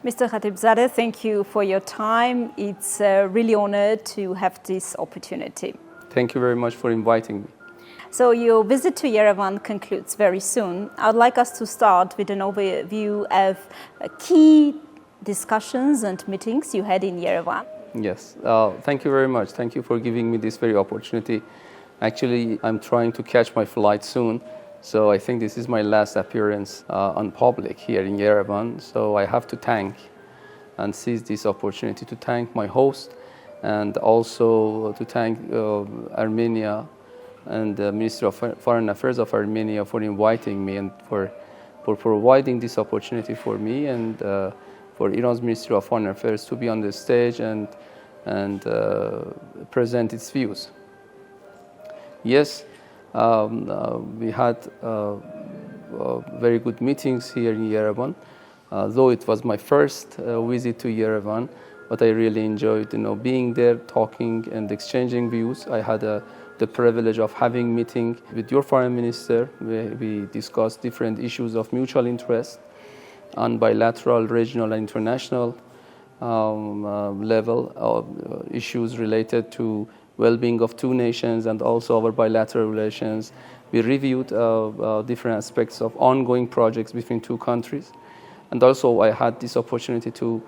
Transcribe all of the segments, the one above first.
Mr. Khatibzadeh, thank you for your time. It's really honored to have this opportunity. Thank you very much for inviting me. So your visit to Yerevan concludes very soon. I'd like us to start with an overview of key discussions and meetings you had in Yerevan. Yes, thank you very much. Thank you for giving me this very opportunity. Actually, I'm trying to catch my flight soon. So I think this is my last appearance on public here in Yerevan. So I have to thank and seize this opportunity to thank my host and also to thank Armenia and the Ministry of Foreign Affairs of Armenia for inviting me and for providing this opportunity for me and for Iran's Ministry of Foreign Affairs to be on the stage and present its views. Yes, we had very good meetings here in Yerevan, though it was my first visit to Yerevan, but I really enjoyed being there, talking and exchanging views. I had the privilege of having meeting with your foreign minister. We discussed different issues of mutual interest on bilateral, regional, and international level, issues related to well-being of two nations and also our bilateral relations. We reviewed different aspects of ongoing projects between two countries. And also I had this opportunity to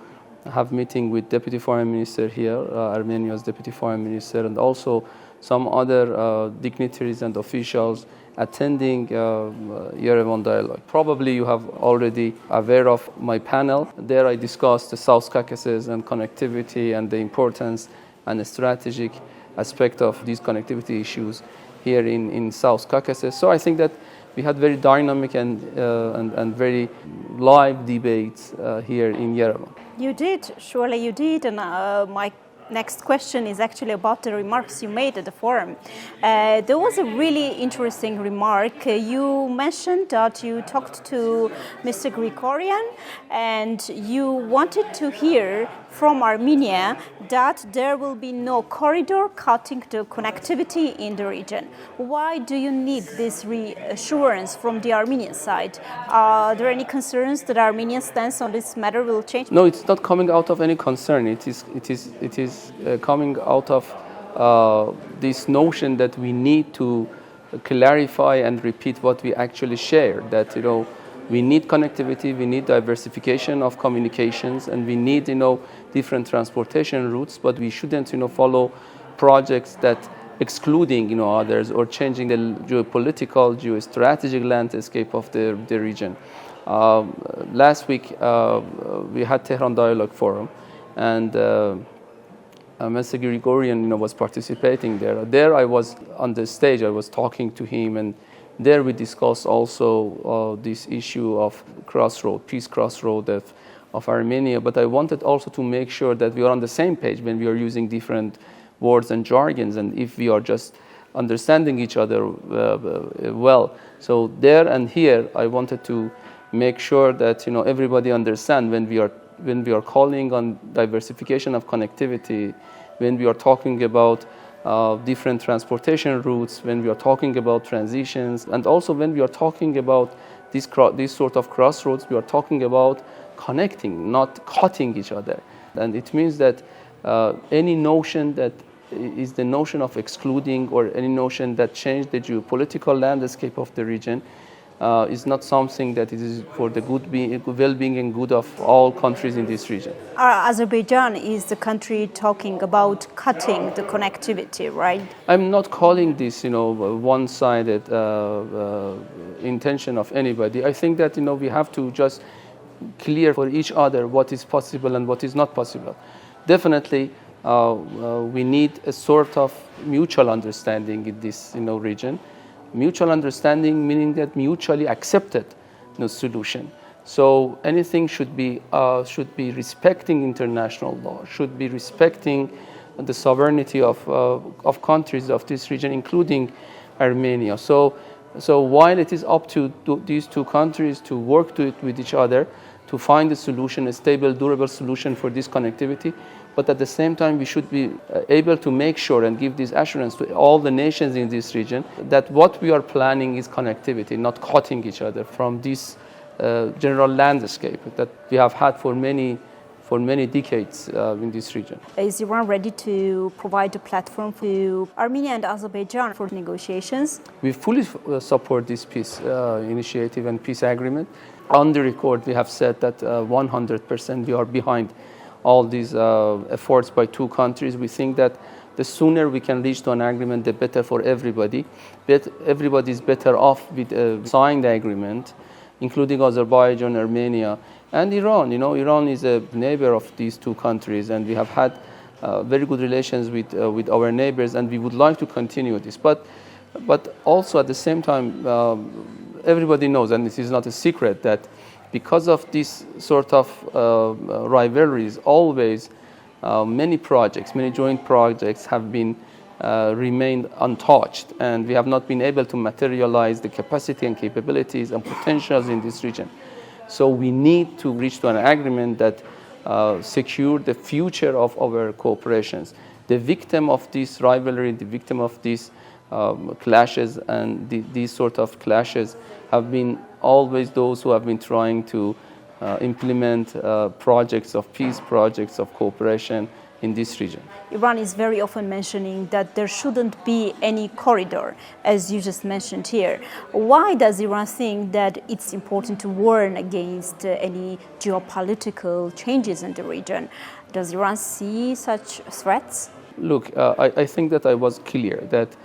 have meeting with Deputy Foreign Minister here, Armenia's Deputy Foreign Minister, and also some other dignitaries and officials attending Yerevan Dialogue. Probably you have already aware of my panel. There I discussed the South Caucasus and connectivity and the importance and the strategic aspect of these connectivity issues here in South Caucasus. So I think that we had very dynamic and very live debates here in Yerevan. You did, surely you did, and my next question is actually about the remarks you made at the forum. There was a really interesting remark. You mentioned that you talked to Mr. Grigorian and you wanted to hear from Armenia that there will be no corridor cutting the connectivity in the region. Why do you need this reassurance from the Armenian side? Are there any concerns that Armenia's stance on this matter will change? No, it's not coming out of any concern. It is coming out of this notion that we need to clarify and repeat what we actually share. That we need connectivity, we need diversification of communications, and we need different transportation routes, but we shouldn't follow projects that excluding others or changing the geopolitical, geostrategic landscape of the region. Last week we had Tehran Dialogue Forum, and Mr. Grigorian was participating there. There I was on the stage, I was talking to him, and there we discussed also this issue of peace crossroad of Armenia. But I wanted also to make sure that we are on the same page when we are using different words and jargons, and if we are just understanding each other well. So there and here, I wanted to make sure that everybody understand when we are calling on diversification of connectivity, when we are talking about different transportation routes, when we are talking about transitions, and also when we are talking about this sort of crossroads, we are talking about connecting, not cutting each other. And it means that any notion that is the notion of excluding or any notion that changed the geopolitical landscape of the region is not something that is for the well-being and good of all countries in this region. Azerbaijan is the country talking about cutting the connectivity, right? I'm not calling this, one-sided intention of anybody. I think that, we have to just clear for each other what is possible and what is not possible. Definitely, we need a sort of mutual understanding in this, region. Mutual understanding meaning that mutually accepted solution. So anything should be respecting international law, should be respecting the sovereignty of countries of this region, including Armenia. So while it is up to these two countries to work with each other to find a solution, a stable, durable solution for this connectivity, but at the same time we should be able to make sure and give this assurance to all the nations in this region that what we are planning is connectivity, not cutting each other. From this general landscape that we have had for many decades in this region. Is Iran ready to provide a platform for Armenia and Azerbaijan for negotiations? We fully support this peace initiative and peace agreement. On the record, we have said that 100% we are behind all these efforts by two countries. We think that the sooner we can reach to an agreement, the better for everybody. Everybody is better off with signing the agreement, including Azerbaijan, Armenia, and Iran. You know, Iran is a neighbor of these two countries, and we have had very good relations with our neighbors, and we would like to continue this. But also at the same time, everybody knows, and this is not a secret, that because of this sort of rivalries, always many projects, many joint projects have been remained untouched, and we have not been able to materialize the capacity and capabilities and potentials in this region. So we need to reach to an agreement that secure the future of our cooperations. The victim of this rivalry, the victim of these clashes and these sort of clashes have been always those who have been trying to implement projects of peace, projects of cooperation in this region. Iran is very often mentioning that there shouldn't be any corridor, as you just mentioned here. Why does Iran think that it's important to warn against any geopolitical changes in the region? Does Iran see such threats? Look, I think that I was clear that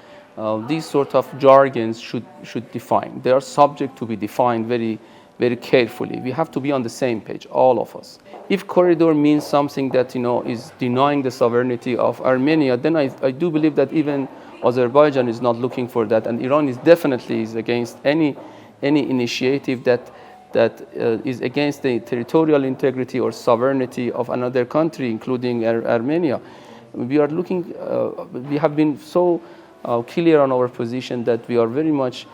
these sort of jargons should define. They are subject to be defined very carefully. We have to be on the same page, all of us. If corridor means something that is denying the sovereignty of Armenia, then I do believe that even Azerbaijan is not looking for that, and Iran is definitely against any initiative that is against the territorial integrity or sovereignty of another country, including Armenia. We are looking. We have been so clear on our position that we are very much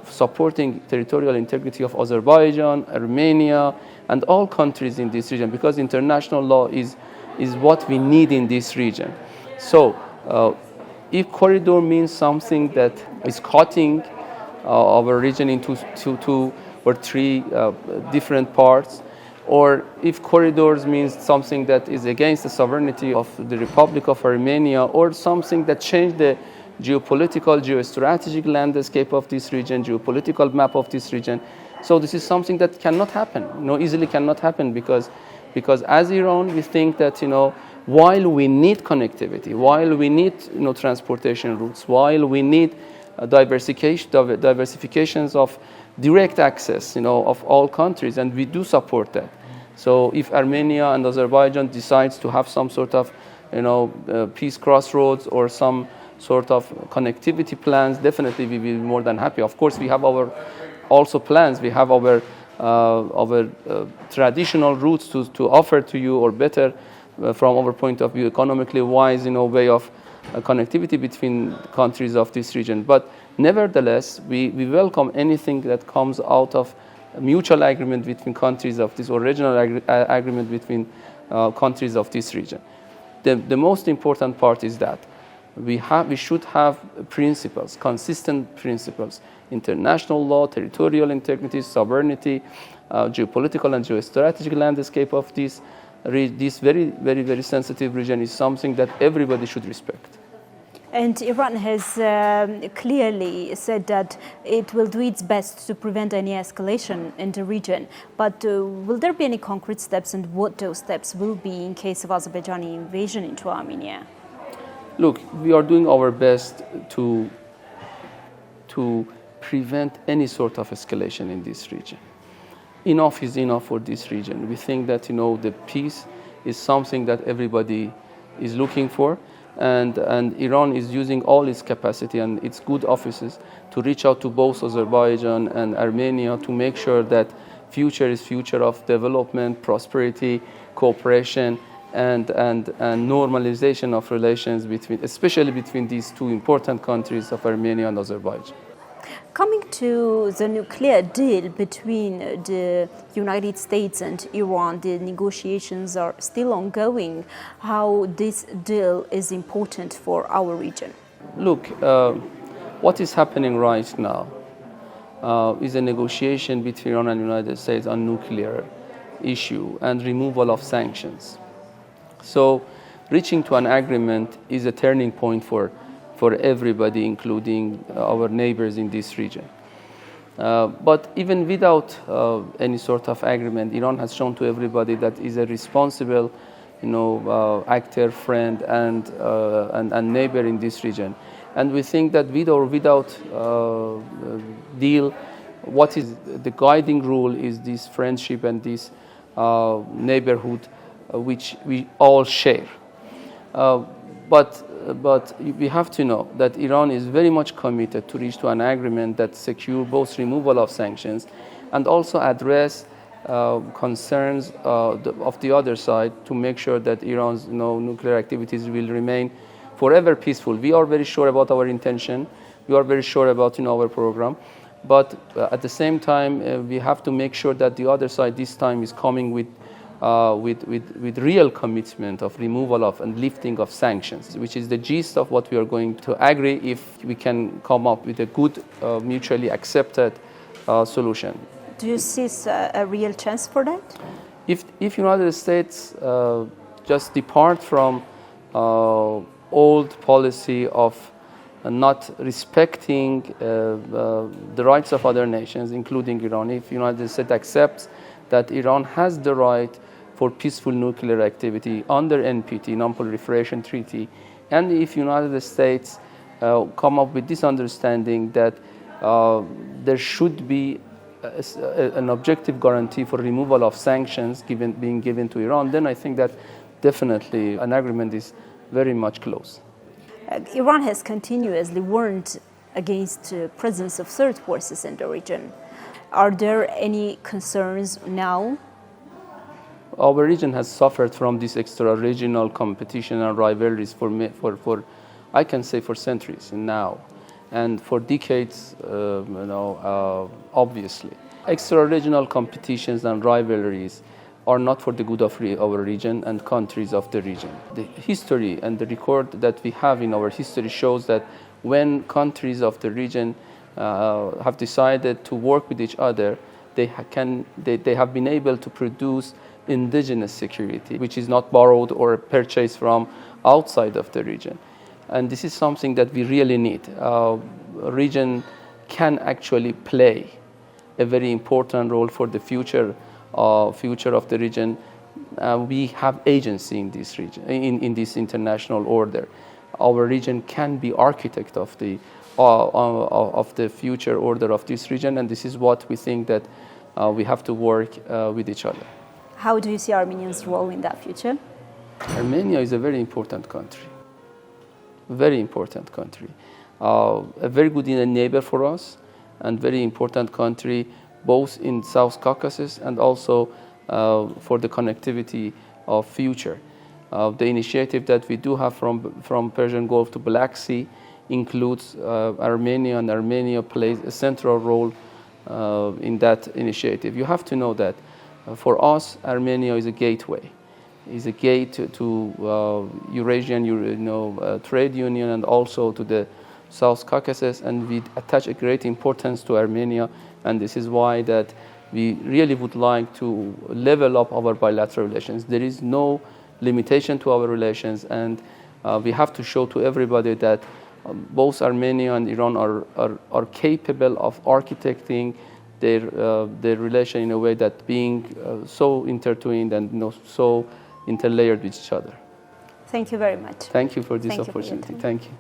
supporting territorial integrity of Azerbaijan, Armenia, and all countries in this region, because international law is what we need in this region. So if corridor means something that is cutting our region into two or three different parts, or if corridors means something that is against the sovereignty of the Republic of Armenia, or something that changed the geopolitical, geostrategic landscape of this region, geopolitical map of this region. So this is something that cannot happen, easily cannot happen, because as Iran, we think that, while we need connectivity, while we need, transportation routes, while we need diversifications of direct access, of all countries, and we do support that. So if Armenia and Azerbaijan decides to have some sort of, peace crossroads or some sort of connectivity plans, definitely we will be more than happy. Of course, we have our also plans. We have our traditional routes to offer to you, or better, from our point of view, economically wise, way of connectivity between countries of this region. But nevertheless, we welcome anything that comes out of a mutual agreement between countries of this, or regional agreement between countries of this region. The most important part is that we should have principles, consistent principles: international law, territorial integrity, sovereignty, geopolitical and geostrategic landscape of this very, very, very sensitive region is something that everybody should respect. And Iran has clearly said that it will do its best to prevent any escalation in the region. But will there be any concrete steps, and what those steps will be in case of Azerbaijani invasion into Armenia? Look, we are doing our best to prevent any sort of escalation in this region. Enough is enough for this region. We think that the peace is something that everybody is looking for, and Iran is using all its capacity and its good offices to reach out to both Azerbaijan and Armenia to make sure that future is future of development, prosperity, cooperation, and normalization of relations especially between these two important countries of Armenia and Azerbaijan. Coming to the nuclear deal between the United States and Iran, the negotiations are still ongoing. How this deal is important for our region? Look, what is happening right now is a negotiation between Iran and the United States on nuclear issue and removal of sanctions. So reaching to an agreement is a turning point for everybody, including our neighbors in this region. But even without any sort of agreement, Iran has shown to everybody that is a responsible, actor, friend, and neighbor in this region. And we think that with or without deal, what is the guiding rule is this friendship and this neighborhood, which we all share. But we have to know that Iran is very much committed to reach to an agreement that secure both removal of sanctions and also address concerns of the other side to make sure that Iran's nuclear activities will remain forever peaceful. We are very sure about our intention. We are very sure about our program. But at the same time, we have to make sure that the other side this time is coming with real commitment of removal of and lifting of sanctions, which is the gist of what we are going to agree if we can come up with a good, mutually accepted solution. Do you see a real chance for that? If United States just depart from old policy of not respecting the rights of other nations, including Iran, if United States accepts that Iran has the right for peaceful nuclear activity under NPT, Non-Proliferation Treaty, and if United States come up with this understanding that there should be an objective guarantee for removal of sanctions being given to Iran, then I think that definitely an agreement is very much close. Iran has continuously warned against the presence of third forces in the region. Are there any concerns now? Our region has suffered from this extra-regional competition and rivalries for I can say for centuries now, and for decades, obviously. Extra-regional competitions and rivalries are not for the good of our region and countries of the region. The history and the record that we have in our history shows that when countries of the region have decided to work with each other, they have been able to produce indigenous security, which is not borrowed or purchased from outside of the region. And this is something that we really need. Region can actually play a very important role for the future of the region. We have agency in this region, in this international order. Our region can be architect of the future order of this region, and this is what we think that we have to work with each other. How do you see Armenians' role in that future? Armenia is a very important country. Very important country. A very good neighbor for us, and very important country both in South Caucasus and also for the connectivity of future. The initiative that we do have from Persian Gulf to Black Sea includes Armenia, and Armenia plays a central role in that initiative. You have to know that for us, Armenia is a gateway. Is a gate to Eurasian trade union and also to the South Caucasus, and we attach a great importance to Armenia, and this is why that we really would like to level up our bilateral relations. There is no limitation to our relations, and we have to show to everybody that both Armenia and Iran are capable of architecting their relation in a way that being so intertwined and so interlayered with each other. Thank you very much. Thank you for this opportunity. Thank you.